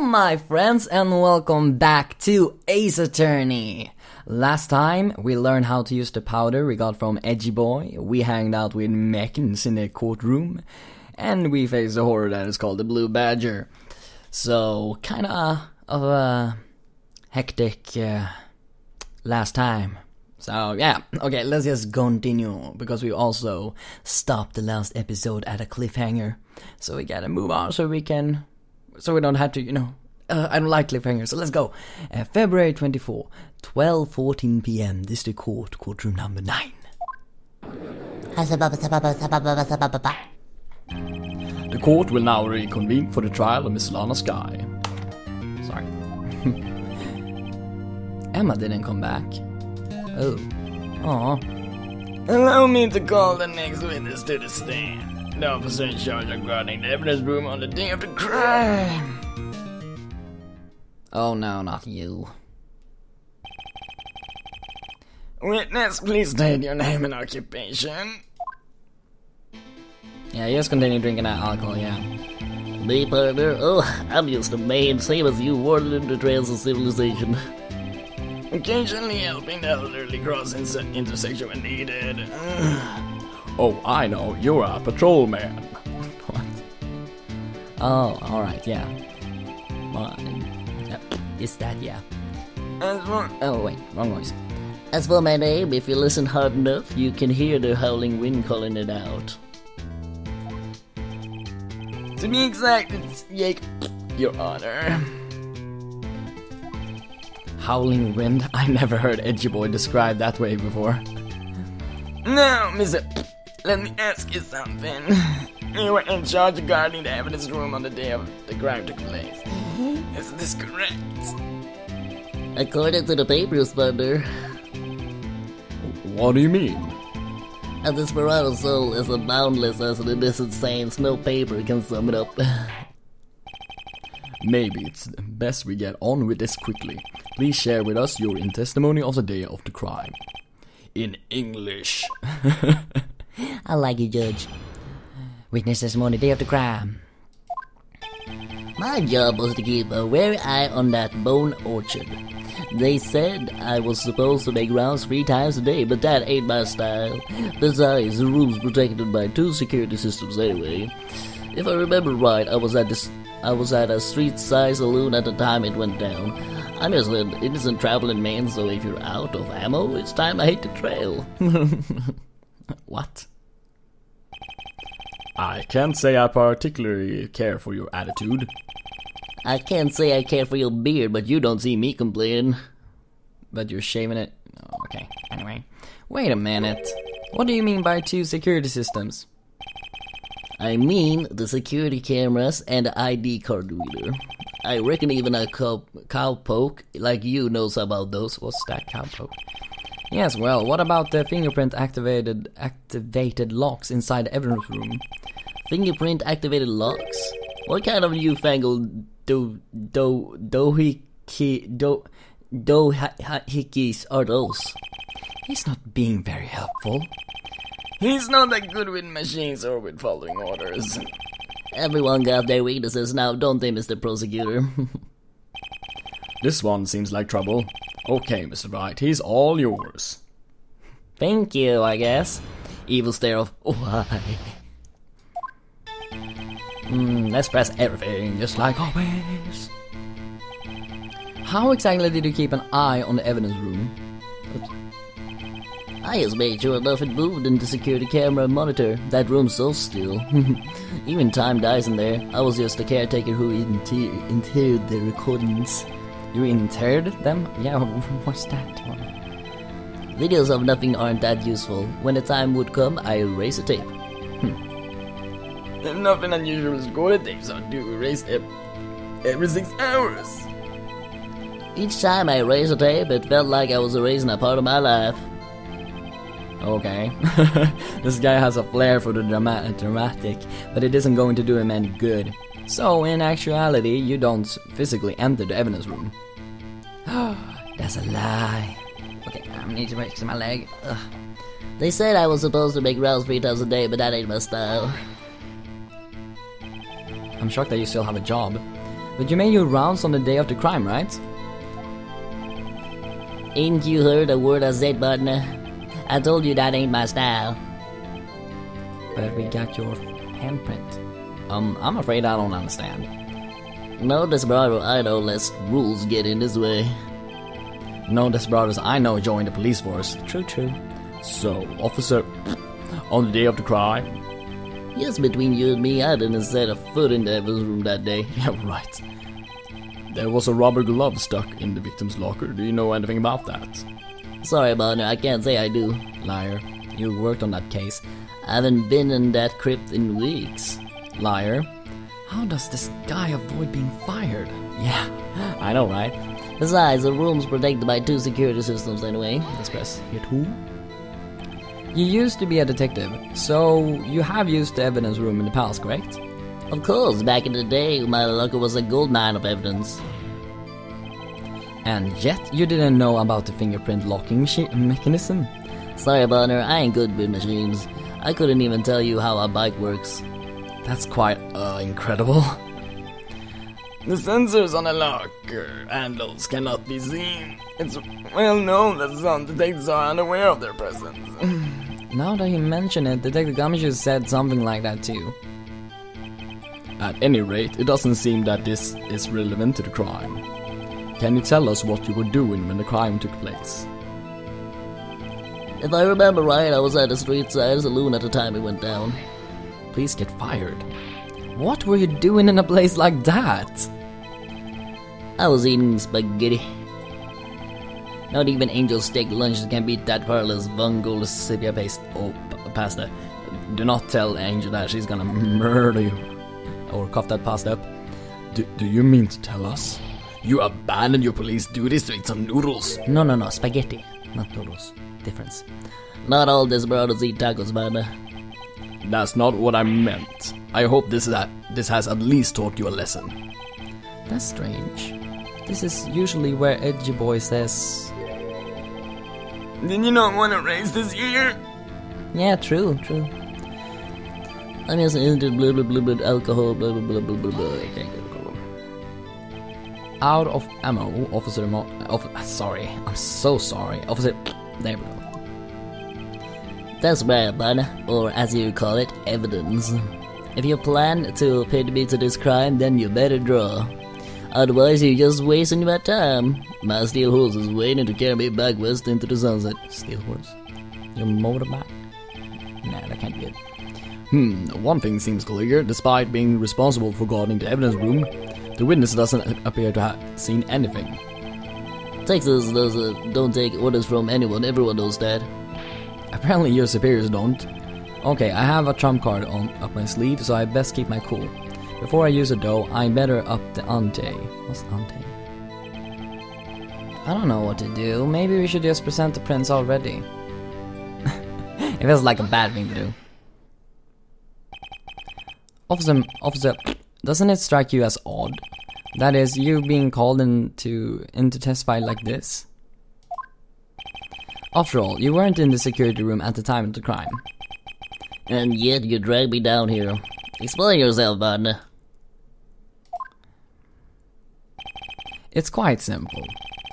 my friends, and welcome back to Ace Attorney. Last time, we learned how to use the powder we got from Edgy Boy, we hanged out with mechs in the courtroom, and we faced a horror that is called the Blue Badger. So, kinda of a hectic last time. So, yeah, okay, let's just continue, because we also stopped the last episode at a cliffhanger. So we gotta move on so we don't have to, I don't like cliffhangers, so let's go. February 24, 12:14 p.m. District Court, courtroom number 9. The court will now reconvene for the trial of Miss Lana Sky. Sorry. Emma didn't come back. Oh. Aww. Allow me to call the next witness to the stand. The officer in charge of guarding the evidence room on the day of the crime. Oh no, not you. Witness, please state your name and occupation. Yeah, just continue drinking that alcohol, yeah. Me, partner? Oh, I'm just a man, same as you, wandered in the trails of civilization. Occasionally helping the elderly cross intersection when needed. Oh, I know, you're a patrolman. What? Oh, alright, yeah. Is that, yeah. Oh, wait, wrong voice. As for my name, if you listen hard enough, you can hear the howling wind calling it out. To be exact, it's Yake, Your Honor. Howling wind? I never heard Edgy Boy described that way before. Now, Mr. Let me ask you something. You were in charge of guarding the evidence room on the day of the crime took place. Is this correct? According to the papers, partner. What do you mean? A desperado soul is as boundless as an innocent saint. No paper can sum it up. Maybe it's best we get on with this quickly. Please share with us your testimony of the day of the crime. In English. I like you, Judge. Witness testimony, day of the crime. My job was to keep a wary eye on that bone orchard. They said I was supposed to make rounds 3 times a day, but that ain't my style. Besides, the room's protected by 2 security systems anyway. If I remember right, I was at a street-side saloon at the time it went down. I'm just an innocent traveling man, so if you're out of ammo, it's time I hit the trail. What? I can't say I particularly care for your attitude. I can't say I care for your beard, but you don't see me complain. But you're shaving it? Oh, okay, anyway. Wait a minute. What do you mean by 2 security systems? I mean the security cameras and the ID card reader. I reckon even a cowpoke like you knows about those. What's that, cowpoke? Yes, well, what about the fingerprint activated locks inside the evidence room? Fingerprint activated locks? What kind of newfangled doohickeys are those? He's not being very helpful. He's not that good with machines or with following orders. Everyone got their weaknesses now, don't they, Mr. Prosecutor? This one seems like trouble. Okay, Mr. Wright, he's all yours. Thank you, I guess. Evil stare of why? Let's press everything, just like always. How exactly did you keep an eye on the evidence room? I just made sure nothing moved in the security camera monitor. That room's so still. Even time dies in there. I was just the caretaker who interred the recordings. You interred them? Yeah, what's that one? Videos of nothing aren't that useful. When the time would come, I erase a tape. If nothing unusual is going, the tapes are due erase every 6 hours. Each time I erased a tape, it felt like I was erasing a part of my life. Okay. This guy has a flair for the dramatic, but it isn't going to do him any good. So, in actuality, you don't physically enter the evidence room. That's a lie. Okay, I need to fix my leg. Ugh. They said I was supposed to make rounds 3 times a day, but that ain't my style. I'm shocked that you still have a job. But you made your rounds on the day of the crime, right? Ain't you heard a word I said, partner? I told you that ain't my style. But we got your handprint. I'm afraid I don't understand. No, desperado, I know less rules get in this way. No desperados I know join the police force. True. So, officer, on the day of the crime? Yes, between you and me, I didn't set a foot in the evidence room that day. Yeah, right. There was a rubber glove stuck in the victim's locker. Do you know anything about that? Sorry, partner, I can't say I do. Liar. You worked on that case. I haven't been in that crypt in weeks. Liar. How does this guy avoid being fired? Yeah, I know, right? Besides, the room's protected by 2 security systems anyway. Let's press hit who? You used to be a detective, so you have used the evidence room in the past, correct? Of course, back in the day, my locker was a gold mine of evidence. And yet, you didn't know about the fingerprint locking mechanism? Sorry, partner, I ain't good with machines. I couldn't even tell you how a bike works. That's quite, incredible. The sensors on the locker handles cannot be seen. It's well known that some detectives are unaware of their presence. Now that you mention it, Detective Gumshoe said something like that too. At any rate, it doesn't seem that this is relevant to the crime. Can you tell us what you were doing when the crime took place? If I remember right, I was at a street side saloon at the time it went down. Please get fired. What were you doing in a place like that? I was eating spaghetti. Not even Angel Steak lunches can beat that parlor's bungle sepia paste. Oh, pasta. Do not tell Angel that she's gonna murder you. Or cough that pasta up. Do you mean to tell us you abandoned your police duties to eat some noodles? No, spaghetti. Not noodles. Difference. Not all desperados eat tacos, partner. That's not what I meant. I hope this has at least taught you a lesson. That's strange. This is usually where Edgy Boy says... Did you not want to race this year? Yeah, true. I'm just into blah blah blah blah alcohol blah blah blah blah blah blah. Okay, go. Out of ammo, Officer sorry, I'm so sorry. Officer... There we go. That's right, partner, or as you call it, evidence. If you plan to pin me to this crime, then you better draw. Otherwise, you're just wasting your time. My steel horse is waiting to carry me back west into the sunset. Steel horse? Your motorbike? Nah, that can't be it. One thing seems clear. Despite being responsible for guarding the evidence room, the witness doesn't appear to have seen anything. Texas don't take orders from anyone, everyone knows that. Apparently your superiors don't. Okay, I have a trump card up my sleeve, so I best keep my cool. Before I use it though, I better up the ante. What's ante? I don't know what to do. Maybe we should just present the prints already. It feels like a bad thing to do. Officer, doesn't it strike you as odd? That is, you being called in to testify like this? After all, you weren't in the security room at the time of the crime. And yet you dragged me down here. Explain yourself, partner. It's quite simple.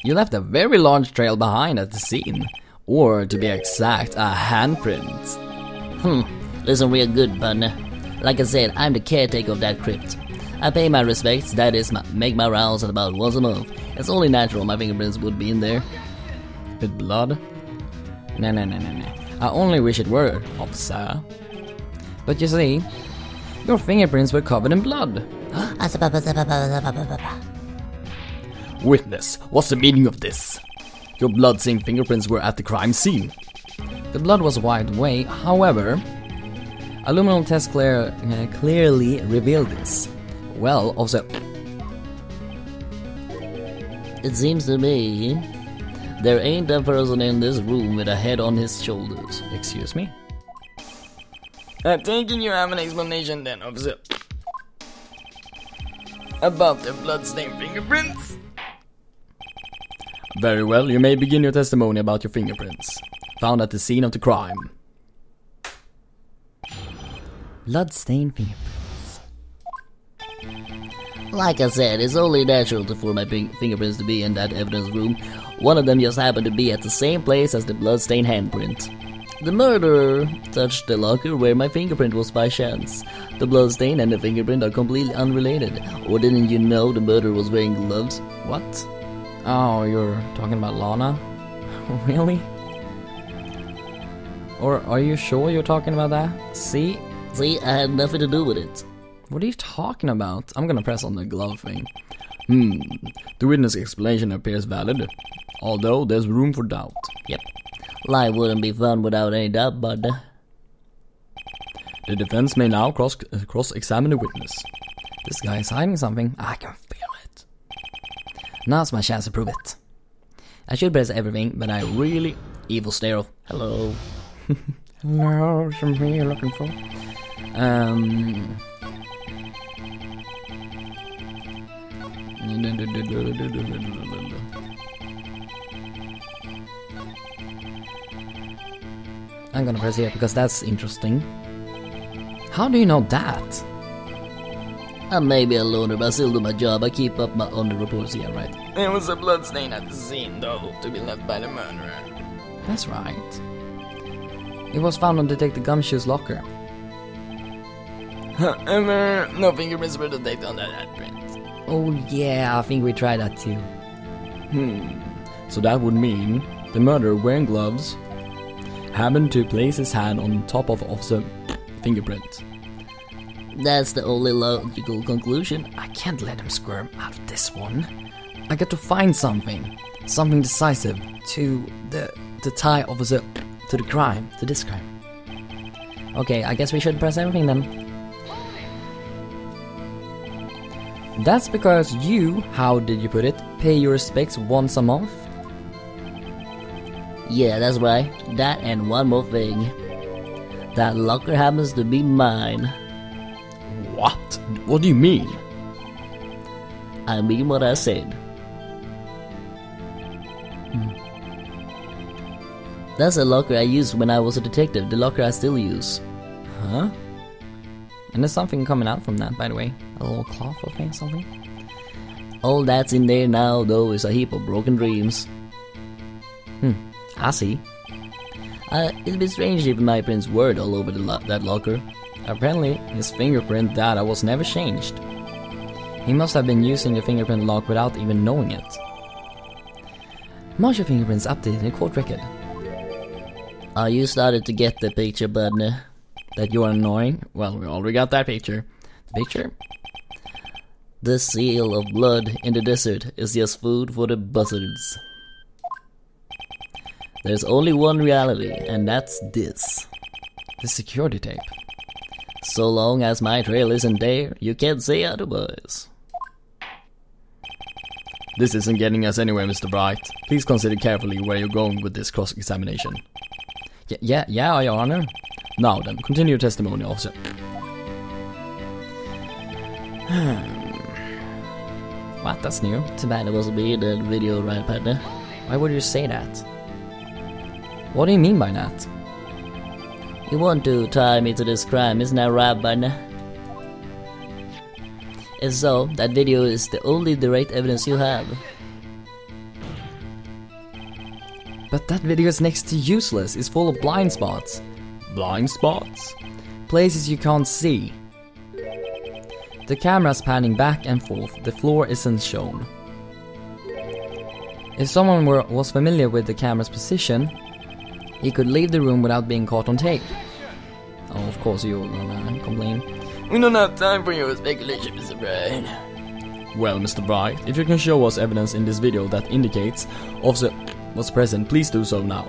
You left a very large trail behind at the scene. Or, to be exact, a handprint. Listen real good, partner. Like I said, I'm the caretaker of that crypt. I pay my respects, that is, make my rounds at about once a month. It's only natural my fingerprints would be in there. With blood? Nah. I only wish it were, officer. But you see, your fingerprints were covered in blood. Witness, what's the meaning of this? Your blood-stained fingerprints were at the crime scene. The blood was wiped away, however, a luminal test clearly revealed this. Well, officer... It seems to me there ain't a person in this room with a head on his shoulders. Excuse me? I'm thinking you have an explanation then, officer. About the bloodstained fingerprints? Very well, you may begin your testimony about your fingerprints. Found at the scene of the crime. Blood-stained fingerprints. Like I said, it's only natural for my fingerprints to be in that evidence room. One of them just happened to be at the same place as the bloodstained handprint. The murderer touched the locker where my fingerprint was by chance. The bloodstain and the fingerprint are completely unrelated. Or didn't you know the murderer was wearing gloves? What? Oh, you're talking about Lana? Really? Or are you sure you're talking about that? See, I had nothing to do with it. what are you talking about? I'm gonna press on the glove thing. The witness explanation appears valid, although there's room for doubt. Yep. Lie wouldn't be fun without any doubt, but... The defense may now cross-examine the witness. This guy is hiding something. I can feel it. Now's my chance to prove it. I should press everything, but I really... Evil stare off. Hello. Hello, something you're looking for? I'm gonna press here because that's interesting. How do you know that? I may be a loner, but I still do my job. I keep up my under-reports, yeah, right. There was a bloodstain at the scene, though, to be left by the murderer. That's right. It was found on Detective Gumshoe's locker. However, no fingerprints were detected on that handprint. Oh yeah, I think we tried that too. So that would mean the murderer wearing gloves happened to place his hand on top of the fingerprint. That's the only logical conclusion. I can't let him squirm out of this one. I got to find something decisive to the tie officer to the crime, to this crime. Okay, I guess we should press everything then. That's because you, how did you put it, pay your respects once a month? Yeah, that's right. That and one more thing. That locker happens to be mine. What? What do you mean? I mean what I said. That's a locker I used when I was a detective, the locker I still use. Huh? And there's something coming out from that, by the way. A little cloth or thing, something. All that's in there now, though, is a heap of broken dreams. I see. It'd be strange if my print's word all over that locker. Apparently, his fingerprint data was never changed. He must have been using the fingerprint lock without even knowing it. Mark your fingerprints updated in the court record. You started to get the picture, partner. That you are annoying? Well, we already got that picture. The picture? The seal of blood in the desert is just food for the buzzards. There's only one reality, and that's this. The security tape. So long as my trail isn't there, you can't say otherwise. This isn't getting us anywhere, Mr. Wright. Please consider carefully where you're going with this cross-examination. Yeah, Your Honor. Now then, continue your testimony, officer. What? That's new. Too bad it wasn't me in the video, right, partner? Why would you say that? What do you mean by that? You want to tie me to this crime, isn't that right, partner? If so, that video is the only direct evidence you have. But that video is next to useless. It's full of blind spots. Blind spots? Places you can't see. The camera's panning back and forth. The floor isn't shown. If someone was familiar with the camera's position, he could leave the room without being caught on tape. Oh, of course you're gonna complain. We don't have time for your speculation, Mr. Wright. Well, Mr. Wright, if you can show us evidence in this video that indicates officer was present, please do so now.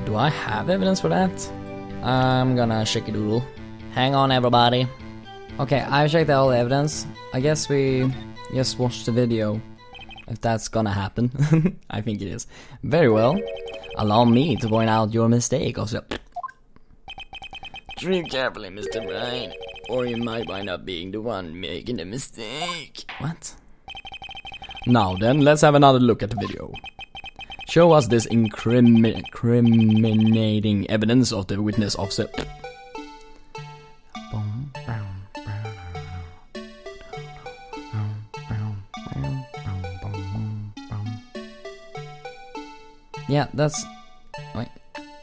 Do I have evidence for that? I'm gonna check a doodle. Hang on, everybody. Okay, I've checked all the evidence. I guess we just watched the video. If that's gonna happen. I think it is. Very well. Allow me to point out your mistake, officer. Treat carefully, Mr. Wright, or you might wind up being the one making the mistake. What? Now then, let's have another look at the video. Show us this incriminating evidence of the witness, officer. Boom. Yeah, that's... Wait.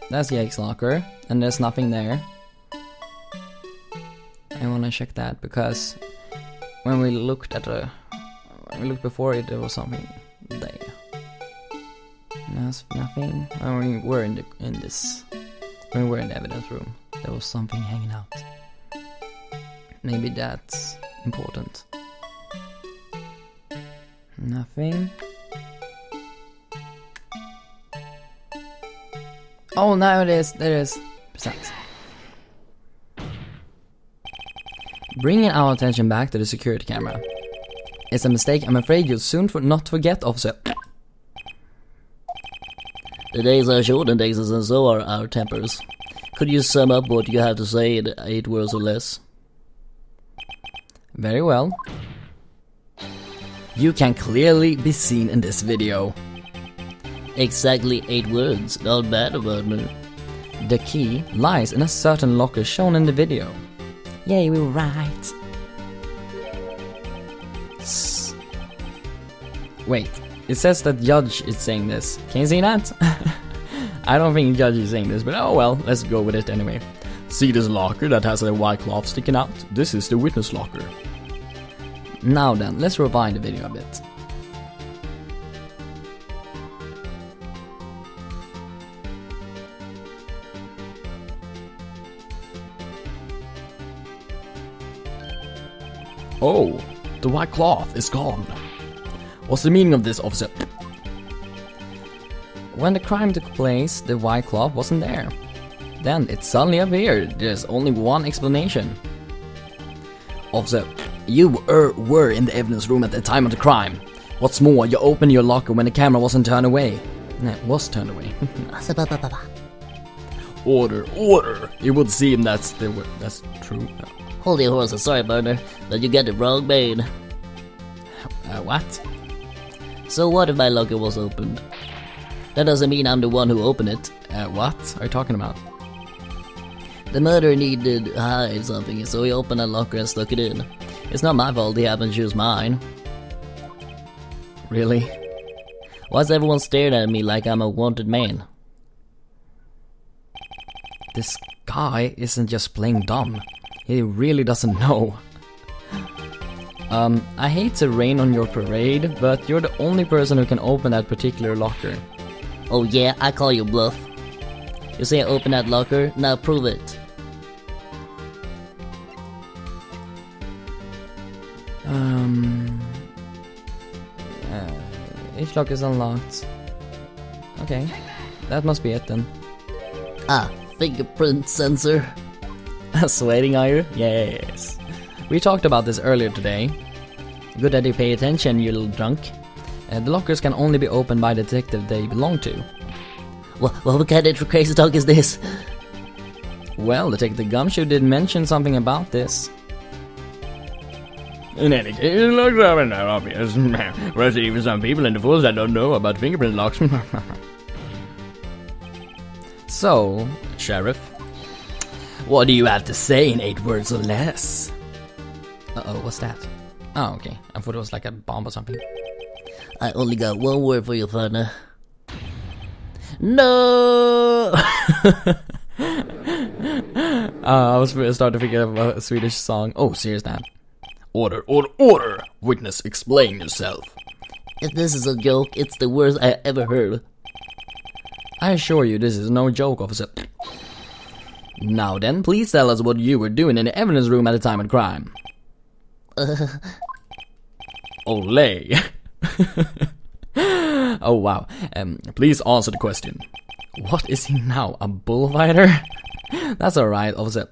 That's Jake's locker, and there's nothing there. I wanna check that, because when we looked at when we looked before it, there was something there. There's nothing. When we were in the evidence room, there was something hanging out. Maybe that's important. Nothing. Oh, now it is. There is. Besides. Bringing our attention back to the security camera. It's a mistake I'm afraid you'll soon not forget, officer. The days are short and days, and so are our tempers. Could you sum up what you have to say in 8 words or less? Very well. You can clearly be seen in this video. Exactly 8 words, not bad about me. The key lies in a certain locker shown in the video. Yay, we were right. Wait, it says that Judge is saying this. Can you see that? I don't think Judge is saying this, but oh well, let's go with it anyway. See this locker that has a white cloth sticking out? This is the witness locker. Now then, let's rewind the video a bit. Oh, the white cloth is gone. What's the meaning of this, officer? When the crime took place, the white cloth wasn't there. Then it suddenly appeared. There's only one explanation. Officer, you were in the evidence room at the time of the crime. What's more, you opened your locker when the camera wasn't turned away. No, it was turned away. Order, order! It would seem that's true. Hold your horses, sorry partner, but you got the wrong man. What? So what if my locker was opened? That doesn't mean I'm the one who opened it. What are you talking about? The murderer needed to hide something, so he opened a locker and stuck it in. It's not my fault he happened to choose mine. Really? Why's everyone staring at me like I'm a wanted man? This guy isn't just playing dumb. He really doesn't know. I hate to rain on your parade, but you're the only person who can open that particular locker. Oh yeah, I call you bluff. You say I open that locker, now prove it. Each lock is unlocked. Okay, that must be it then. Ah, fingerprint sensor. Sweating, are you? Yes. We talked about this earlier today. Good that you pay attention, you little drunk. The lockers can only be opened by the detective they belong to. What kind of crazy talk is this? Well, Detective Gumshoe did mention something about this. In any case, it looks rather obvious. Whereas even some people in the force that don't know about fingerprint locks. So, Sheriff, what do you have to say in 8 words or less? uh-oh, what's that? Oh, okay. I thought it was like a bomb or something. I only got one word for you, partner. No! I was starting to figure out a Swedish song. Oh, serious now. Order, order, order! Witness, explain yourself. If this is a joke, it's the worst I ever heard. I assure you this is no joke, officer. Now then, please tell us what you were doing in the evidence room at the time of the crime. Olay. Oh wow. Please answer the question. What is he now, a bullfighter? That's alright, officer.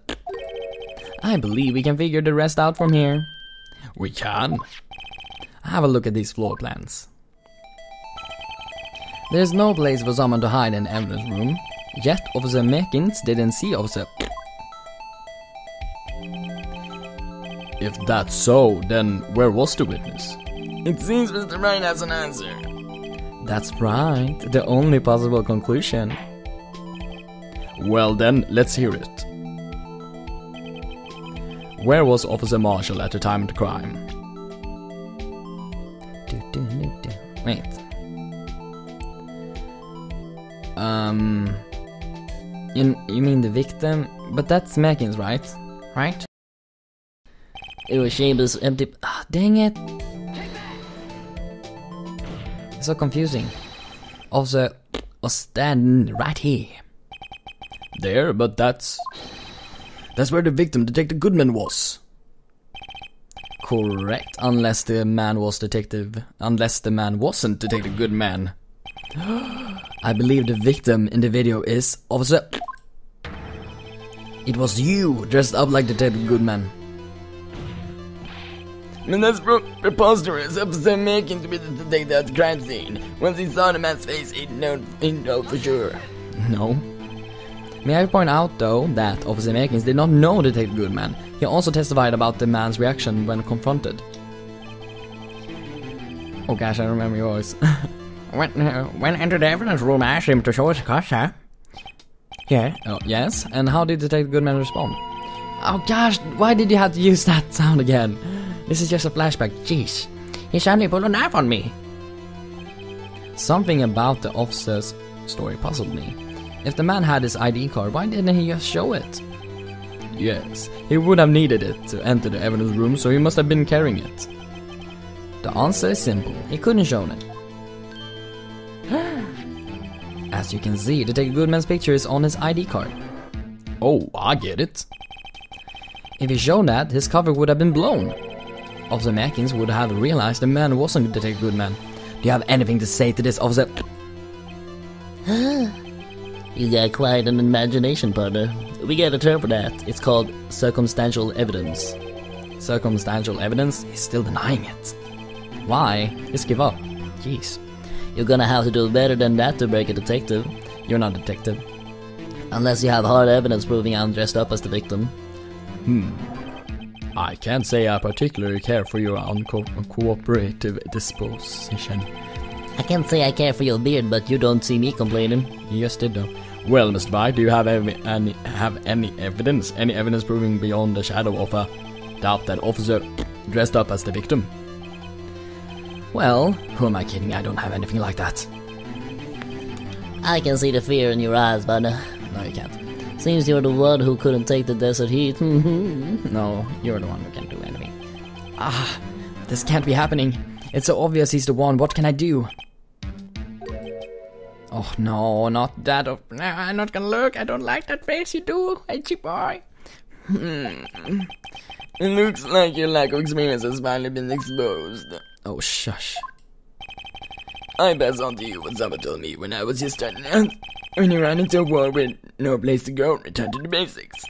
I believe we can figure the rest out from here. We can. Have a look at these floor plans. There's no place for someone to hide in the evidence room. Yet Officer Mekins didn't see Officer. If that's so, then where was the witness? It seems Mr. Wright has an answer. That's right, the only possible conclusion. Well then, let's hear it. Where was Officer Marshall at the time of the crime? Wait. You mean the victim? But that's Megan's, right? Right? It was Chambers' empty. Ah, dang it. It's so confusing. Also, was standing right here. There, but that's where the victim, Detective Goodman, was. Correct, unless the man wasn't Detective Goodman. I believe the victim in the video is Officer. It was you, dressed up like Detective Goodman. And that's preposterous. Officer making to be the detective at the crime scene. Once he saw the man's face, he'd know for sure. No. May I point out, though, that Officer Makins did not know Detective Goodman. He also testified about the man's reaction when confronted. Oh gosh, I remember your voice. When I entered the evidence room, I asked him to show his card, sir. Yeah. Oh, yes? And how did Detective Goodman respond? Oh gosh, why did you have to use that sound again? This is just a flashback, jeez. He suddenly pulled a knife on me. Something about the officer's story puzzled me. If the man had his ID card, why didn't he just show it? Yes, he would have needed it to enter the evidence room, so he must have been carrying it. The answer is simple, he couldn't show it. As you can see, Detective Goodman's picture is on his ID card. Oh, I get it. If he showed that, his cover would have been blown. Officer Makins would have realized the man wasn't Detective Goodman. Do you have anything to say to this, Officer? You got quite an imagination, partner. We got a term for that. It's called circumstantial evidence. Circumstantial evidence? He's still denying it. Why? Just give up. Jeez. You're gonna have to do better than that to break a detective. You're not a detective. Unless you have hard evidence proving I'm dressed up as the victim. I can't say I particularly care for your uncooperative disposition. I can't say I care for your beard, but you don't see me complaining. You just did though. Well, Mr. Wright, do you have any evidence? Any evidence proving beyond the shadow of a doubt that officer dressed up as the victim? Well, who am I kidding? I don't have anything like that. I can see the fear in your eyes, partner. No, you can't. Seems you're the one who couldn't take the desert heat. No, you're the one who can't do anything. This can't be happening. It's so obvious he's the one. What can I do? Oh no, not that. No, I'm not gonna look. I don't like that face you do, edgy boy. It looks like your lack of experience has finally been exposed. Oh, shush. I pass on to you what someone told me when I was just starting out. When you ran into a wall with no place to go, return to the basics.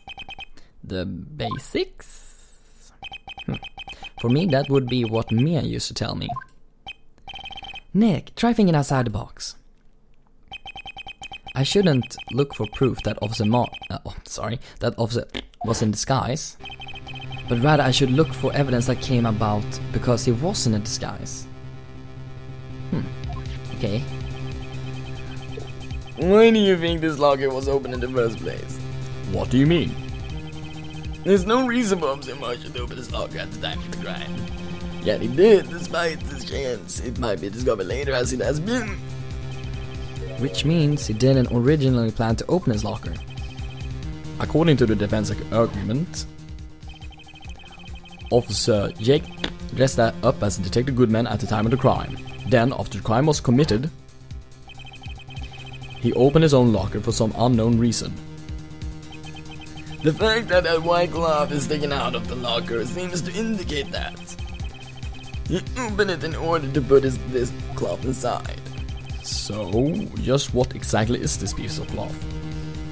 The basics? For me, that would be what Mia used to tell me. Nick, try thinking outside the box. I shouldn't look for proof that Officer was in disguise, but rather I should look for evidence that came about because he was in a disguise. Okay. Why do you think this locker was open in the first place? What do you mean? There's no reason for Officer Marshall to open this locker at the time of the crime. Yet he did, despite this chance it might be discovered later as it has been. Which means he didn't originally plan to open his locker. According to the defense argument, Officer Jake dressed up as Detective Goodman at the time of the crime. Then, after the crime was committed, he opened his own locker for some unknown reason. The fact that that white cloth is taken out of the locker seems to indicate that. He opened it in order to put this cloth inside. So, just what exactly is this piece of cloth?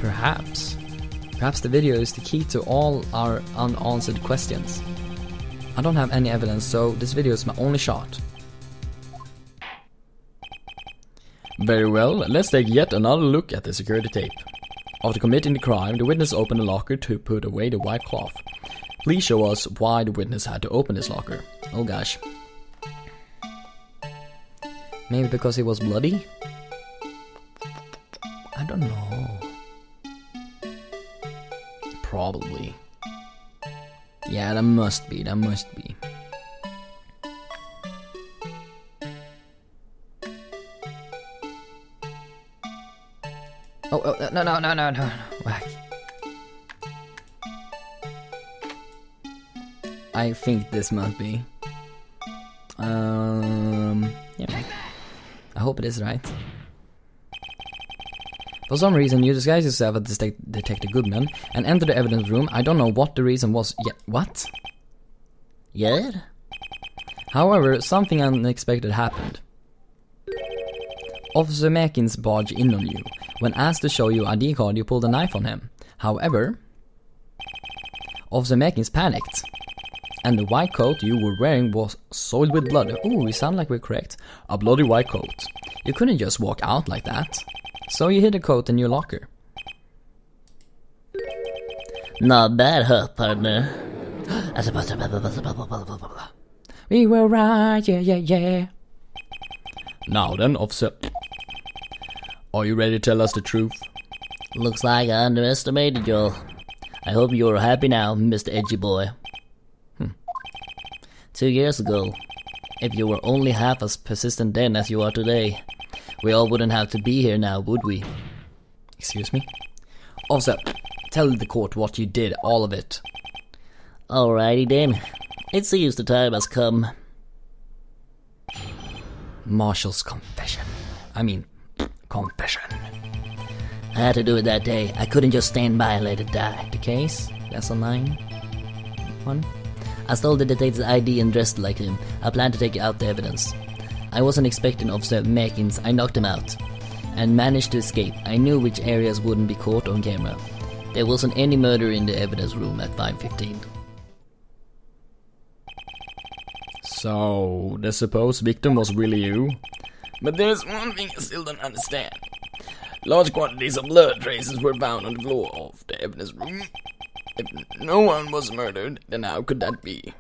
Perhaps the video is the key to all our unanswered questions. I don't have any evidence, so this video is my only shot. Very well, let's take yet another look at the security tape. After committing the crime, the witness opened the locker to put away the white cloth. Please show us why the witness had to open this locker. Oh gosh. Maybe because he was bloody? I don't know. Probably. Yeah, that must be. no. Whack. I think this must be. Yeah. I hope it is right. For some reason, you disguise yourself as Detective Goodman and enter the evidence room. I don't know what the reason was yet. What? Yeah? However, something unexpected happened. Officer Mekins barged in on you. When asked to show you ID card, you pulled a knife on him. However, Officer Mekins panicked, and the white coat you were wearing was soiled with blood. Ooh, we sound like we're correct. A bloody white coat. You couldn't just walk out like that. So you hid the coat in your locker. Not bad, huh, partner? We were right, yeah. Now then, officer. Are you ready to tell us the truth? Looks like I underestimated you. I hope you're happy now, Mr. Edgy Boy. 2 years ago, if you were only half as persistent then as you are today, we all wouldn't have to be here now, would we? Excuse me? Officer, tell the court what you did, all of it. Alrighty then. It seems the time has come. Marshall's confession. Confession. I had to do it that day. I couldn't just stand by and let it die. The case? That's a 9-1. I stole the detective's ID and dressed like him. I planned to take out the evidence. I wasn't expecting Officer Mekins. I knocked him out and managed to escape. I knew which areas wouldn't be caught on camera. There wasn't any murder in the evidence room at 5:15. So, the supposed victim was really you? But there's one thing I still don't understand. Large quantities of blood traces were found on the floor of the evidence room. If no one was murdered, then how could that be?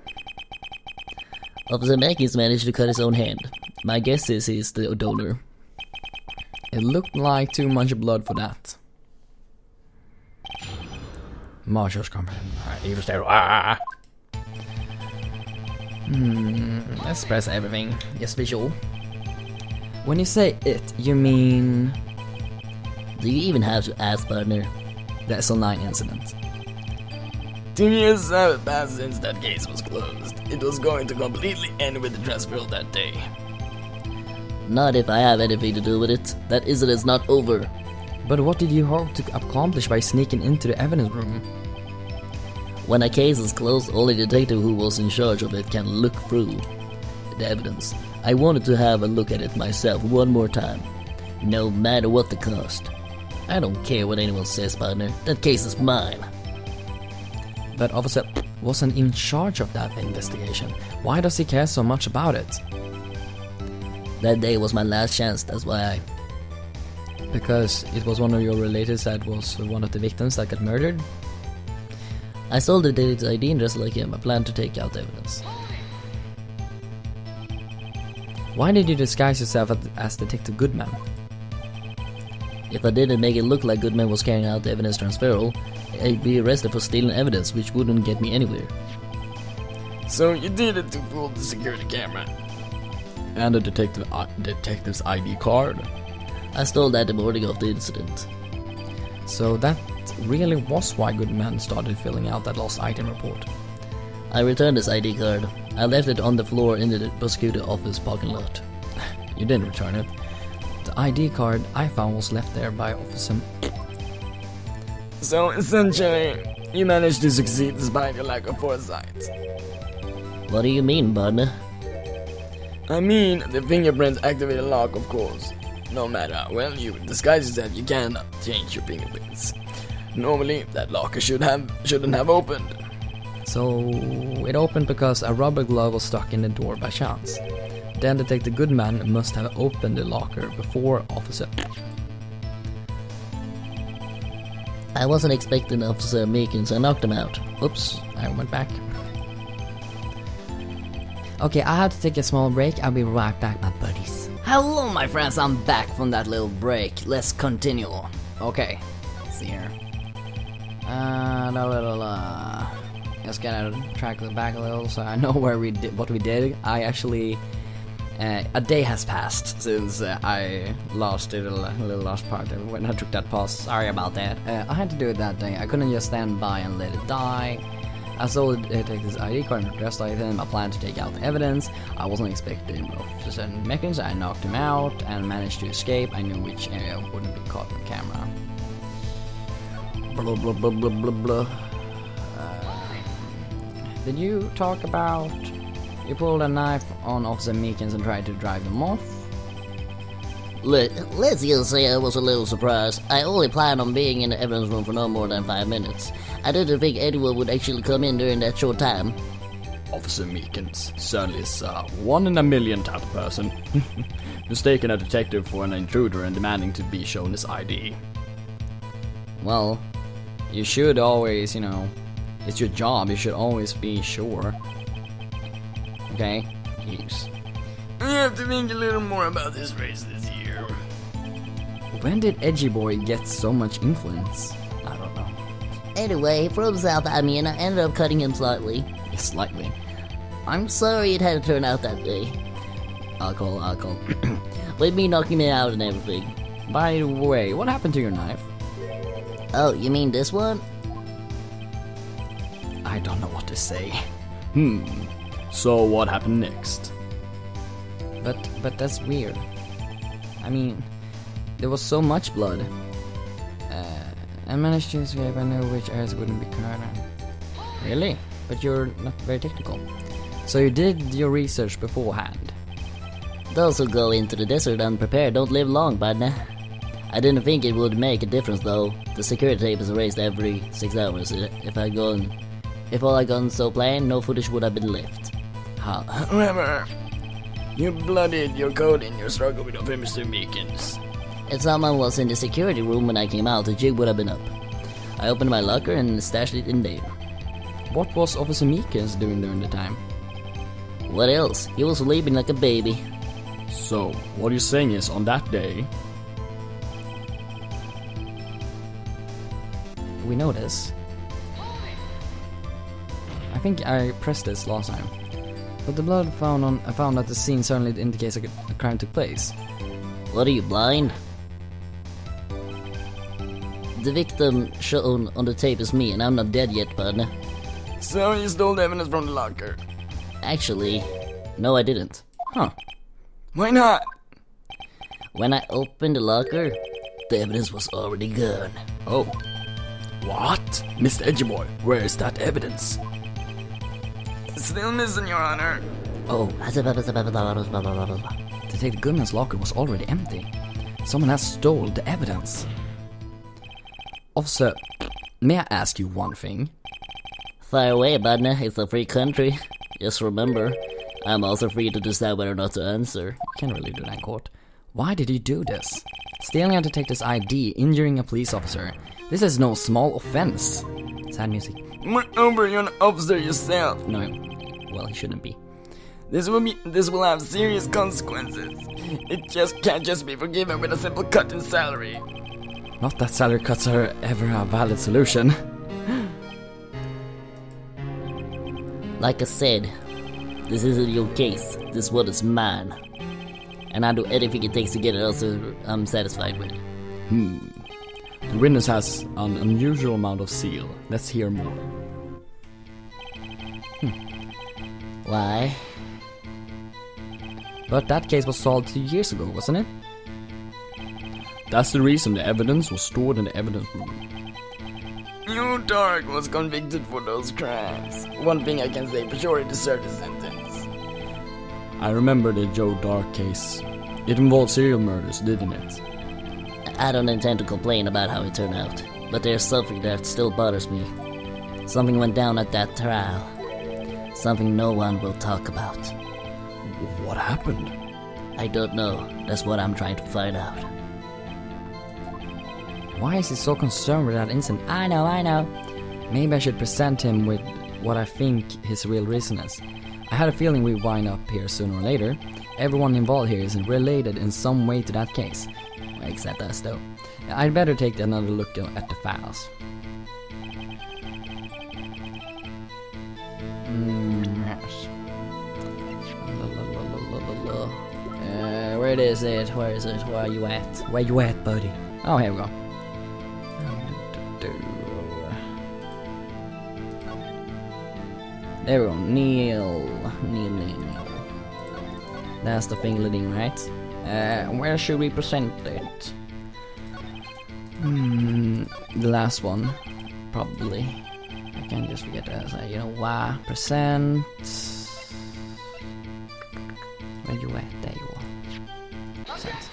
Officer Mekins managed to cut his own hand. My guess is he's the donor. It looked like too much blood for that. Marshall's confession. He was there. Let's press everything. Yes, visual. When you say it, you mean Do you even have to ask, partner? the SL9 incident? 2 years have passed since that case was closed. It was going to completely end with the transfer that day. Not if I have anything to do with it. That incident's not over. But what did you hope to accomplish by sneaking into the evidence room? When a case is closed, only the detective who was in charge of it can look through the evidence. I wanted to have a look at it myself one more time, no matter what the cost. I don't care what anyone says, partner. That case is mine. But officer wasn't in charge of that investigation. Why does he care so much about it? That day was my last chance, that's why Because it was one of your relatives that was one of the victims that got murdered? I stole the detective's ID and dressed like him. I planned to take out the evidence. Why did you disguise yourself as Detective Goodman? If I didn't make it look like Goodman was carrying out the evidence transferal, I'd be arrested for stealing evidence, which wouldn't get me anywhere. So you did it to fool the security camera. And the detective's ID card? I stole that the morning of the incident. So that really was why Goodman started filling out that lost item report. I returned his ID card. I left it on the floor in the prosecutor office parking lot. You didn't return it. The ID card I found was left there by Officer... So essentially, you managed to succeed despite your lack of foresight. What do you mean, partner? I mean, the fingerprints activate a lock, of course. No matter how well you disguise yourself, you cannot change your fingerprints. Normally, that locker shouldn't have opened. So it opened because a rubber glove was stuck in the door by chance. Then Detective Goodman must have opened the locker before Officer... I wasn't expecting Officer Mekins, so I knocked him out. Oops, I went back. Okay, I have to take a small break. I'll be right back, my buddies. Hello, my friends. I'm back from that little break. Let's continue. Okay, let's see here. Just gonna track the back a little so I know where we did what we did. I actually A day has passed since I lost a little last part when I took that pause. Sorry about that. I had to do it that day. I couldn't just stand by and let it die. I saw the detective's ID card and dressed like him. I planned to take out the evidence. I wasn't expecting Officer Mrgreenhp. I knocked him out and managed to escape. I knew which area wouldn't be caught on camera. Blah blah blah blah blah blah. Did you talk about you pulled a knife on Officer Meekins and tried to drive them off? Let's just say I was a little surprised. I only planned on being in the evidence room for no more than 5 minutes. I didn't think anyone would actually come in during that short time. Officer Meekins certainly is a 1 in a million type of person. Mistaking a detective for an intruder and demanding to be shown his ID. Well, you should always, it's your job, you should always be sure. Okay? Yes. I have to think a little more about this race this year. When did Edgy Boy get so much influence? I don't know. Anyway, from South, I ended up cutting him slightly. Slightly. I'm sorry it had to turn out that way. Alcohol. With me knocking me out and everything. By the way, what happened to your knife? Oh, you mean this one? I don't know what to say. So what happened next? But that's weird. I mean, there was so much blood. I managed to escape. I know which areas wouldn't be covered. Really? But you're not very technical. So you did your research beforehand. Those who go into the desert unprepared don't live long, partner. I didn't think it would make a difference though. The security tape is erased every 6 hours. If all I gone so plain, no footage would have been left. However, you bloodied your code in your struggle with Mr. Meekins. If someone was in the security room when I came out, the jig would have been up. I opened my locker and stashed it in there. What was Officer Meekins doing during the time? What else? He was sleeping like a baby. So, what you're saying is, on that day... We know this. I think I pressed this last time. But the blood found at the scene certainly indicates a crime took place. What are you, blind? The victim shown on the tape is me, and I'm not dead yet, partner. So you stole the evidence from the locker? Actually, no I didn't. Huh. Why not? When I opened the locker, the evidence was already gone. Oh. What? Mr. Edgyboy, where is that evidence? Still missing, Your Honor. Oh. Detective Goodman's locker was already empty. Someone has stole the evidence. Officer, may I ask you one thing? Fire away, partner. It's a free country. Just remember, I'm also free to decide whether or not to answer. You can't really do that in court. Why did you do this? Stealing a detective's ID, injuring a police officer. This is no small offense. Sad music. Moreover, you're an officer yourself. No, well, he shouldn't be. This will have serious consequences. It can't just be forgiven with a simple cut in salary. Not that salary cuts are ever a valid solution. Like I said, this isn't your case. This one is mine. And I'll do anything it takes to get it also I'm satisfied with. The witness has an unusual amount of zeal. Let's hear more. Why? But that case was solved 2 years ago, wasn't it? That's the reason the evidence was stored in the evidence room. Joe Dark was convicted for those crimes. One thing I can say for sure, he deserved his sentence. I remember the Joe Dark case. It involved serial murders, didn't it? I don't intend to complain about how it turned out, but there's something that still bothers me. Something went down at that trial. Something no one will talk about. What happened? I don't know. That's what I'm trying to find out. Why is he so concerned with that incident? I know. Maybe I should present him with what I think his real reason is. I had a feeling we'd wind up here sooner or later. Everyone involved here is related in some way to that case. Except us, though. I'd better take another look at the files. Yes. Where is it? Where is it? Where are you at? Where you at, buddy? Oh, here we go. There we go. Neil. That's the fingerling, right? Where should we present it? The last one, probably. I can't just forget to say, you know what? Present. Where you at? There you are. Present.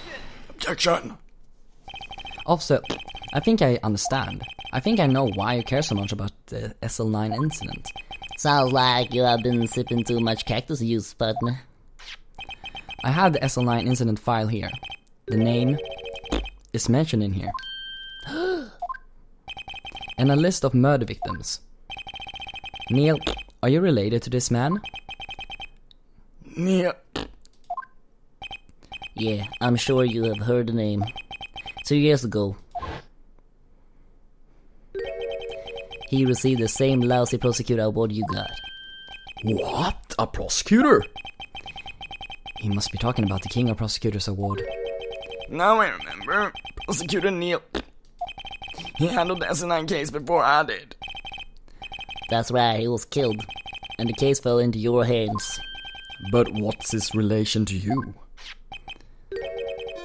Objection! Officer, I think I understand. I think I know why you care so much about the SL9 incident. Sounds like you have been sipping too much cactus juice, partner. I had the SL9 incident file here. The name is mentioned in here. And a list of murder victims. Neil, are you related to this man? Neil. Yeah, I'm sure you have heard the name. 2 years ago, he received the same lousy prosecutor award you got. What? A prosecutor? He must be talking about the King of Prosecutors Award. Now I remember. Prosecutor Neil. He handled the SN9 case before I did. That's right, he was killed, and the case fell into your hands. But what's his relation to you?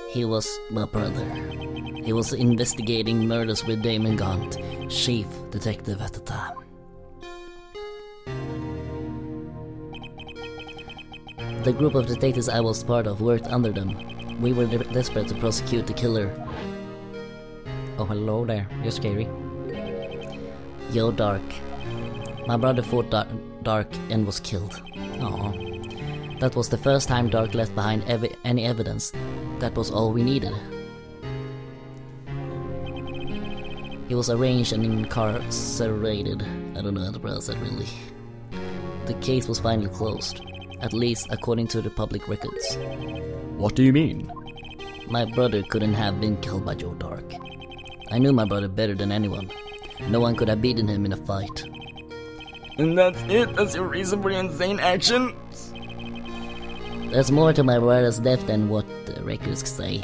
He was my brother. He was investigating murders with Damon Gaunt, chief detective at the time. The group of detectives I was part of worked under them. We were desperate to prosecute the killer. Oh, hello there. You're scary. Yo, Dark. My brother fought Dark and was killed. Oh, That was the first time Dark left behind any evidence. That was all we needed. He was arraigned and incarcerated. I don't know how to pronounce that really. The case was finally closed, at least according to the public records. What do you mean? My brother couldn't have been killed by Joe Dark. I knew my brother better than anyone. No one could have beaten him in a fight. And that's it? That's your reason for your insane action? There's more to my brother's death than what the records say.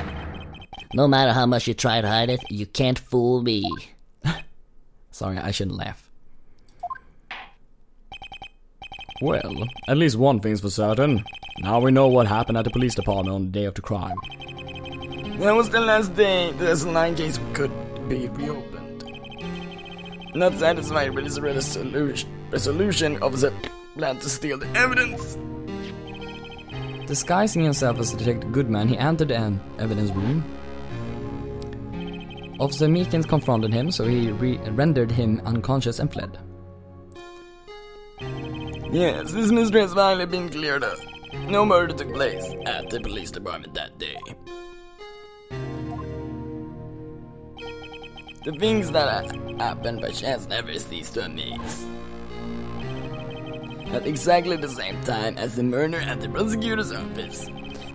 No matter how much you try to hide it, you can't fool me. sorry, I shouldn't laugh. Well, at least one thing's for certain. Now we know what happened at the police department on the day of the crime. That was the last day the SL9 case could be reopened. Not satisfied with his resolution, officer planned to steal the evidence. Disguising himself as Detective Goodman, he entered the evidence room. Officer Meekins confronted him, so he rendered him unconscious and fled. Yes, this mystery has finally been cleared up. No murder took place at the police department that day. The things that happened by chance never cease to amaze. At exactly the same time as the murder at the prosecutor's office,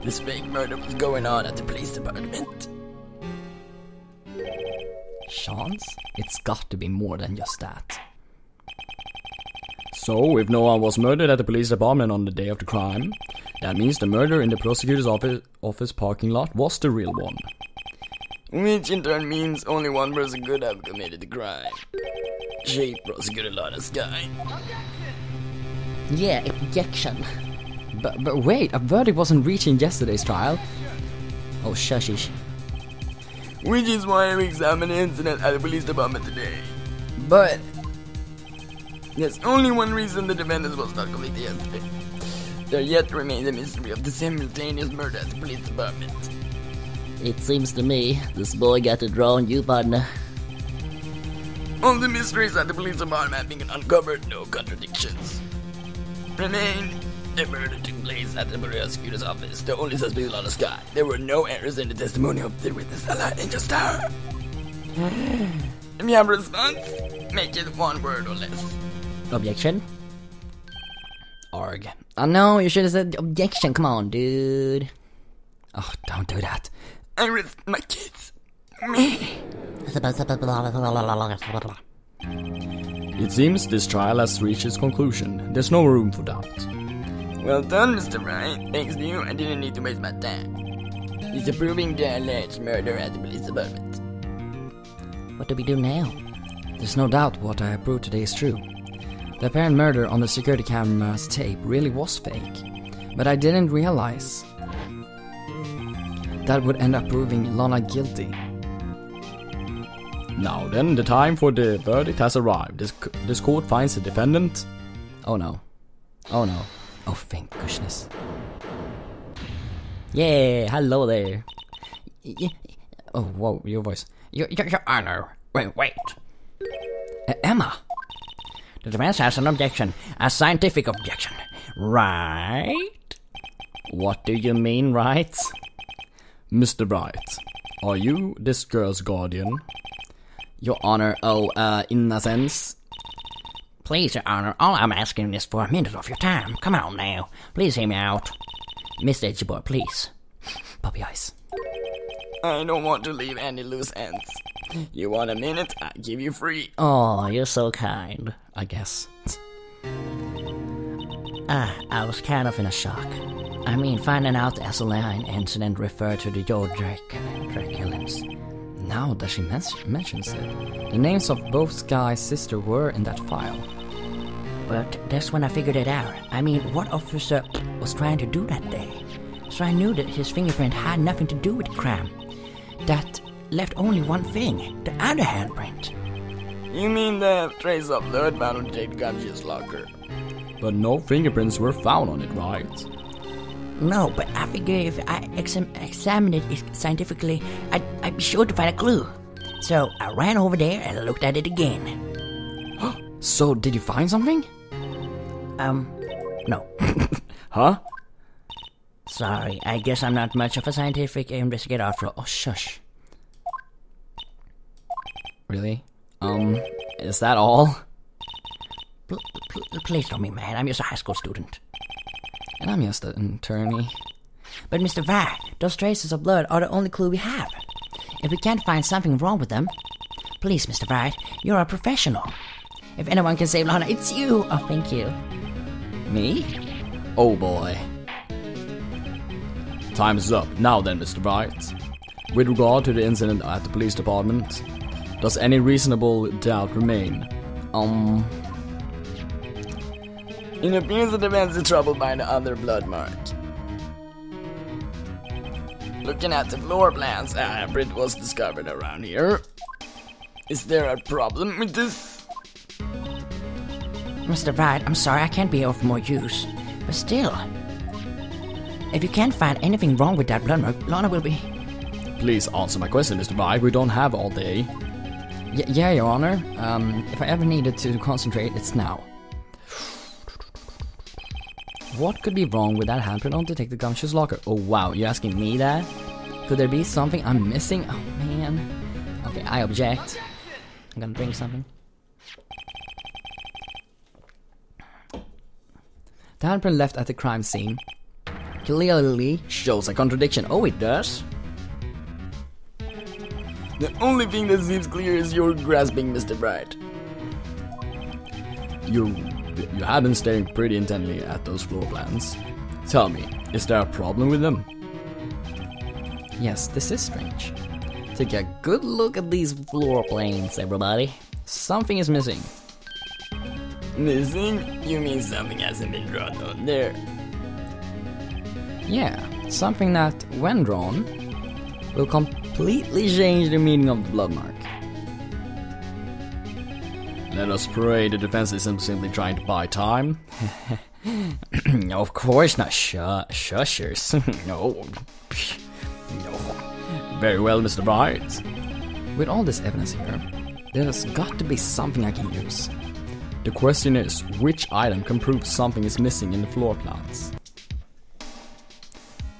this fake murder was going on at the police department. Chance? It's got to be more than just that. So, if no one was murdered at the police department on the day of the crime, that means the murder in the prosecutor's office parking lot was the real one. Which in turn means only one person could have committed the crime. Chief Prosecutor Lana's guy. Yeah, objection. But wait, a verdict wasn't reached in yesterday's trial. Oh, shushish. Which is why we examine the incident at the police department today. But There's only one reason the defendant was not convicted yesterday. There yet remains the mystery of the simultaneous murder at the police department. It seems to me this boy got the draw on you, partner. All the mysteries at the police department have been uncovered, no contradictions remain. The murder took place at the prosecutor's office. The only suspect is on the sky. There were no errors in the testimony of the witness, Allah and just her. If you have a response, make it one word or less. Objection? Arg. Oh no, you should have said objection. Come on, dude. Oh, don't do that. I risked my kids. It seems this trial has reached its conclusion. There's no room for doubt. Well done, Mr. Wright. Thanks to you, I didn't need to waste my time. disapproving the alleged murder at the police department. What do we do now? There's no doubt what I approved today is true. The apparent murder on the security camera's tape really was fake. But I didn't realize that would end up proving Lana guilty. Now then, the time for the verdict has arrived. This court finds the defendant. Oh no. Oh no. Oh, thank goodness. Yeah, hello there. Oh, whoa, your voice. Your Honor. Wait. Emma! The defense has an objection. A scientific objection. Right? What do you mean, Wright? Mr. Wright, are you this girl's guardian? Your Honor, in a sense. Please, Your Honor, all I'm asking is for a minute of your time. Come on now. Please hear me out. Mr. Edgeboy, please. Puppy eyes. I don't want to leave any loose ends. You want a minute? I give you free. Oh, you're so kind. I guess. I was kind of in a shock. I mean, finding out the Asolane incident referred to the Drake killings. Now that she mentions it, the names of both Sky's sister were in that file. But that's when I figured it out. I mean, what officer was trying to do that day? So I knew that his fingerprint had nothing to do with the crime. That left only one thing, the other handprint. You mean the trace of blood found on Jade Gumshoe's locker? But no fingerprints were found on it, right? No, but I figure if I examined it scientifically, I'd be sure to find a clue. So I ran over there and looked at it again. So, did you find something? No. Huh? Sorry, I guess I'm not much of a scientific investigator after all. Oh, shush. Really? Is that all? Please don't be mad, I'm just a high school student. And I'm just an attorney. But Mr. Wright, those traces of blood are the only clue we have. If we can't find something wrong with them, please, Mr. Wright, you're a professional. If anyone can save Lana, it's you. Oh, thank you. Me? Oh boy. Time is up. Now then, Mr. Wright. With regard to the incident at the police department, does any reasonable doubt remain? It appears the defense is troubled by the other blood mark. Looking at the floor plans, a handprint was discovered around here. Is there a problem with this? Mr. Wright, I'm sorry I can't be of more use. But still, if you can't find anything wrong with that blood mark, Lana will be... Please answer my question, Mr. Wright. We don't have all day. Yeah, Your Honor. If I ever needed to concentrate, it's now. What could be wrong with that handprint on Detective Gumshoe's locker? Oh wow, you're asking me that? Could there be something I'm missing? Oh man. Okay, I object. I'm gonna drink something. The handprint left at the crime scene clearly shows a contradiction. Oh, it does? The only thing that seems clear is you're grasping, Mr. Bright. You have been staring pretty intently at those floor plans. Tell me, is there a problem with them? Yes, this is strange. Take a good look at these floor planes, everybody. Something is missing. Missing? You mean something hasn't been drawn on there? Yeah, something that, when drawn, will completely change the meaning of the blood mark. Let us pray the defense isn't simply trying to buy time. Of course not, shushers. No. Very well, Mr. Wright. With all this evidence here, there's got to be something I can use. The question is, which item can prove something is missing in the floor plans?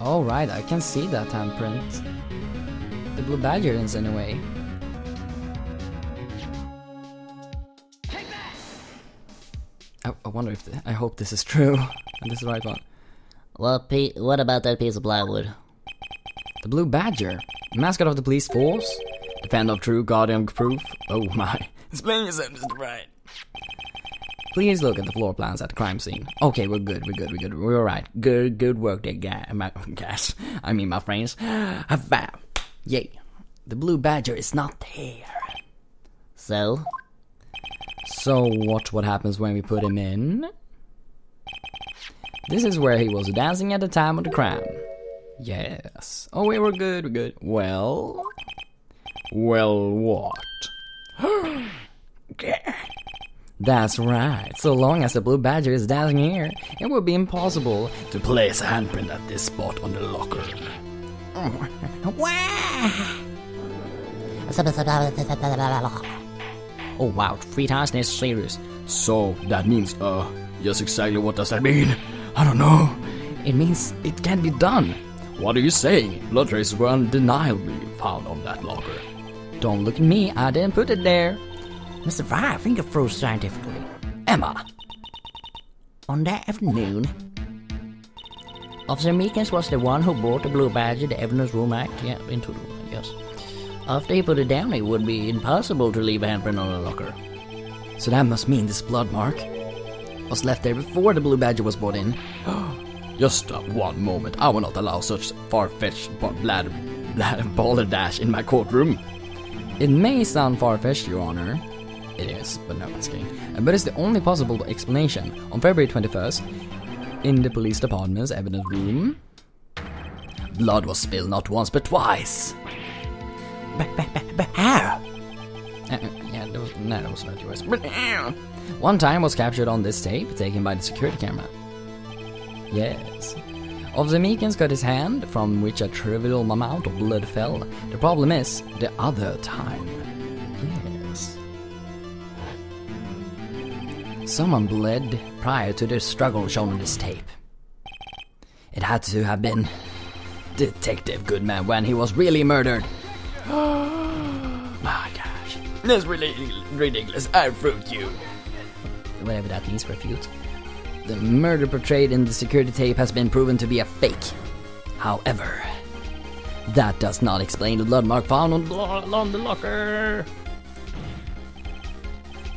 Alright, I can see that handprint. The blue badger is anyway. I wonder if I hope this is true. And this is the right one. What about that piece of plywood? The blue badger, mascot of the police force, defender of true, guardian of proof. Oh my. Explain yourself, Mr. Bright. Please look at the floor plans at the crime scene. Okay, we're good. We're alright. Good work there, my friends. Yay. The blue badger is not there. So what happens when we put him in? This is where he was dancing at the time of the crime. Yes. Oh wait, we're good. Well, what? That's right. So long as the blue badger is dancing here, it would be impossible To place a handprint at this spot on the locker. Oh wow, 3 times this serious. So that means, just exactly what does that mean? I don't know. It means it can be done. What are you saying? Blood traces were undeniably found on that locker. Don't look at me, I didn't put it there. Mr. Wright, I think it proves scientifically. Emma! On that afternoon, Officer Meekins was the one who brought the blue badger, the evidence room act, into the room, yes. After he put it down, it would be impossible to leave a handprint on the locker. So that must mean this blood mark was left there before the blue badger was brought in. Just one moment. I will not allow such far-fetched balderdash in my courtroom. It may sound far-fetched, Your Honor. It is, but no, I'm just kidding. But it's the only possible explanation. On February 21st, in the police department's evidence room, blood was spilled not once but twice. But how? That was not yours. But one time was captured on this tape taken by the security camera. Yes. Officer Meekins cut his hand, from which a trivial amount of blood fell. The problem is the other time. Yes. Someone bled prior to the struggle shown on this tape. It had to have been Detective Goodman when he was really murdered. My gosh. That's really ridiculous. I fruit you. Whatever that means, refute. The murder portrayed in the security tape has been proven to be a fake. However, that does not explain the blood mark found on the locker.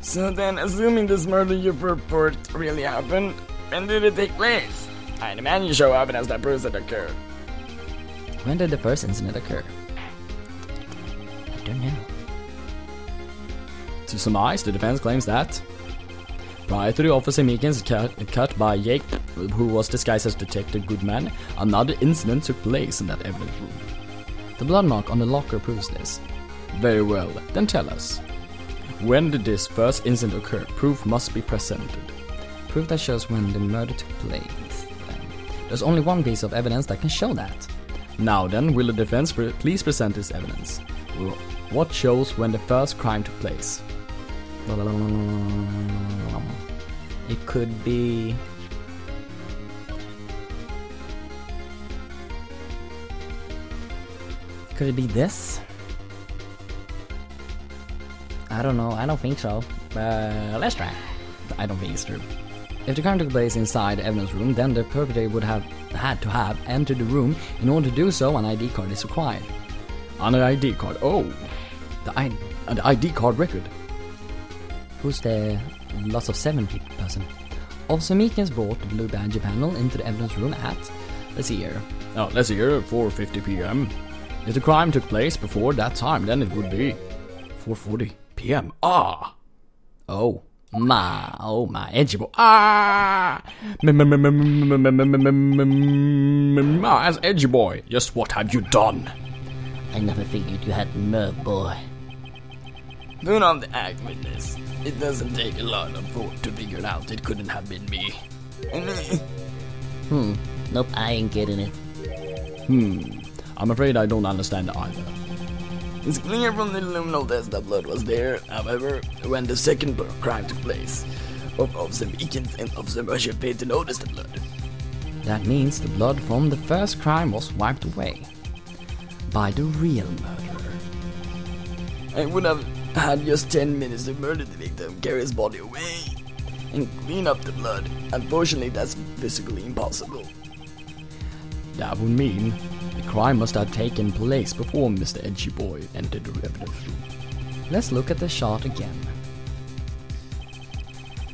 So then, assuming this murder you report really happened, when did it take place? I demand you show evidence that proves it occurred. When did the first incident occur? I don't know. To surmise, the defense claims that prior to the Officer Meekins cut by Jake, who was disguised as Detective Goodman, another incident took place in that evidence room. The blood mark on the locker proves this. Very well, then tell us. When did this first incident occur? Proof must be presented. Proof that shows when the murder took place. There's only one piece of evidence that can show that. Now then, will the defense please present this evidence? What shows when the first crime took place? It could be... Could it be this? I don't know, I don't think so. Let's try. I don't think it's true. If the crime took place inside the evidence room, then the perpetrator would have had to have entered the room. In order to do so, an ID card is required. An ID card? Oh! The ID card record. Who's the loss of 7 person? Officer Meekins brought the blue badger panel into the evidence room at, let's see here, 4:50 p.m. If the crime took place before that time, then it would be 4:40 p.m. Ah! Oh my, edgy boy. As edgy boy, just what have you done? I never figured you had nerve, boy. Do not act witness. It doesn't take a lot of thought to figure out it couldn't have been me. Nope, I ain't getting it. I'm afraid I don't understand either. It's clear from the luminal test that blood was there. However, when the second crime took place, both Officer Meekins and Officer Mrgreenhp failed to notice the blood. That means the blood from the first crime was wiped away by the real murderer. I would have had just 10 minutes to murder the victim, carry his body away, and clean up the blood. Unfortunately, that's physically impossible. That would mean the crime must have taken place before Mr. Edgy Boy entered the evidence room. Let's look at the shot again.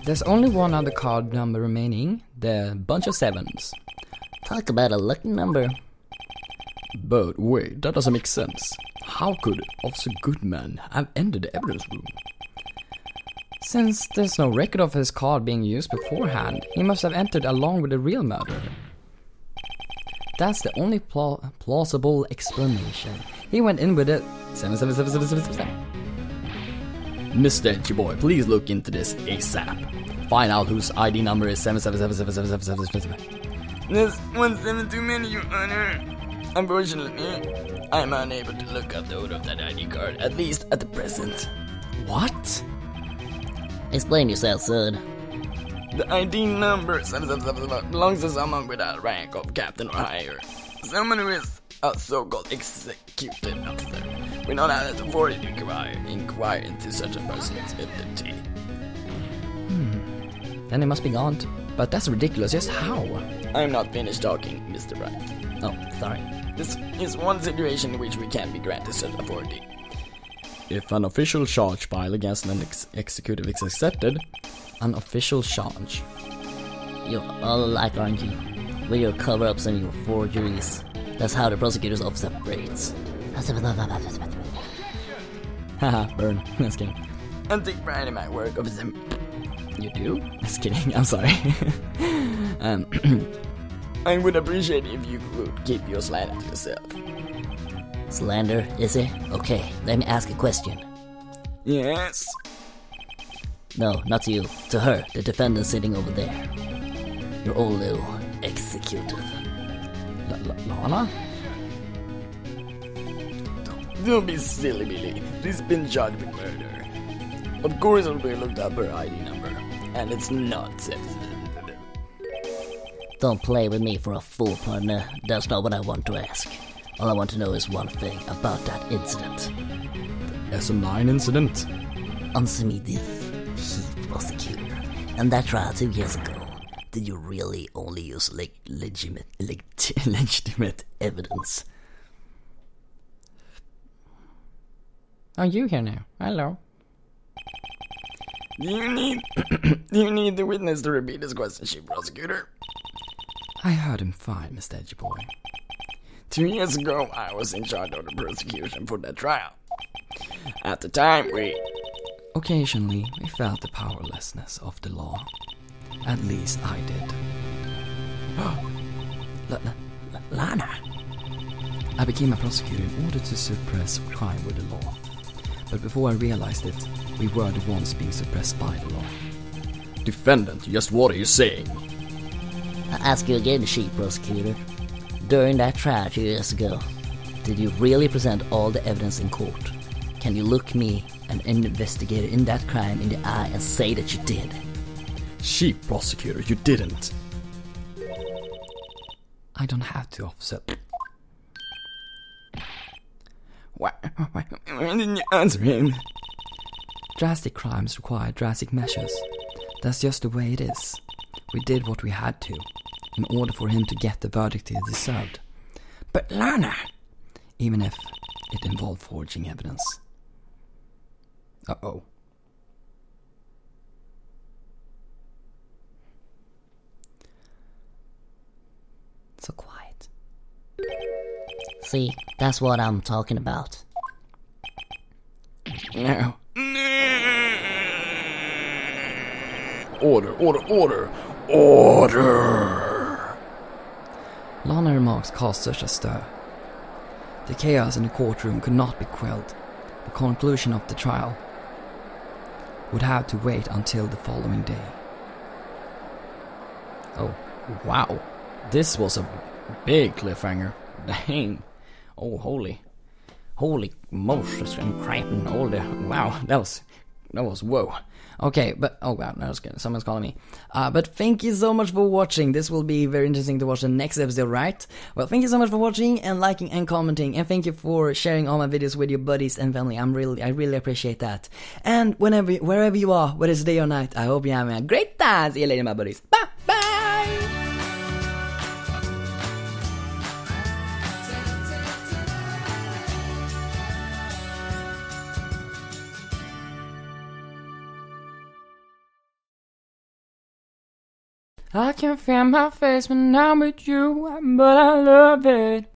There's only one other card number remaining, the bunch of sevens. Talk about a lucky number. But wait, that doesn't make sense. How could Officer Goodman have entered the evidence room? Since there's no record of his card being used beforehand, he must have entered along with the real murderer. That's the only plausible explanation. He went in with it 77777. Mr. Edgy Boy, please look into this ASAP. Find out whose ID number is 7777777. There's 17 too many, Your Honor. Unfortunately, I'm unable to look up the owner of that ID card, at least at the present. What? Explain yourself, son. The ID number 777 belongs to someone with a rank of captain or higher. Someone who is a so-called executive officer. We don't have the authority to inquire into such a person's identity. Then he must be gone. But that's ridiculous, just how? I'm not finished talking, Mr. Wright. Oh, sorry. This is one situation in which we can be granted such authority. If an official charge file against an executive is accepted, An official charge. You're all alike, aren't you? With your cover-ups and your forgeries. That's how the prosecutor's office operates. Haha, burn. Just kidding. And take pride in my work, officer. You do? Just kidding, I'm sorry. I would appreciate if you would keep your slander to yourself. Slander, is it? Okay, let me ask a question. Yes? No, not to you. To her, the defendant sitting over there. Your old little executive. Lana? Don't be silly, Billy. She's been charged with murder. Of course I'll be looked up her ID number. And it's not sensitive. Don't play with me for a fool, partner. That's not what I want to ask. All I want to know is one thing about that incident. SM9 incident. Answer me this, chief prosecutor. And that trial 2 years ago, did you really only use legitimate evidence? Are you here now? Hello. Do you need the witness to repeat his question, Chief Prosecutor? I heard him fine, Mr. Edgy Boy. 2 years ago, I was in charge of the prosecution for that trial. At the time, Occasionally, we felt the powerlessness of the law. At least I did. Lana? I became a prosecutor in order to suppress crime with the law. But before I realized it, we were the ones being suppressed by the law. Defendant, just what are you saying? I ask you again, chief prosecutor. During that trial 2 years ago, did you really present all the evidence in court? Can you look me, an investigator in that crime, in the eye and say that you did? Chief Prosecutor, you didn't. I don't have to, officer. why didn't you answer him? Drastic crimes require drastic measures. That's just the way it is. We did what we had to, in order for him to get the verdict he deserved. But Lana! Even if it involved forging evidence. Uh-oh. So quiet. See, that's what I'm talking about. No. Order, order, order, order! Lana remarks caused such a stir. The chaos in the courtroom could not be quelled. The conclusion of the trial would have to wait until the following day. Oh, wow. This was a big cliffhanger. Dang. Oh, holy Moses and crap and all the... Wow, that was whoa. Okay, but oh wow, no, someone's calling me. But thank you so much for watching. This will be very interesting to watch the next episode, right? Well, thank you so much for watching and liking and commenting, and thank you for sharing all my videos with your buddies and family. I really appreciate that. And wherever you are, whether it's day or night, I hope you're having a great time. See you later, my buddies. Bye. I can feel my face when I'm with you, but I love it.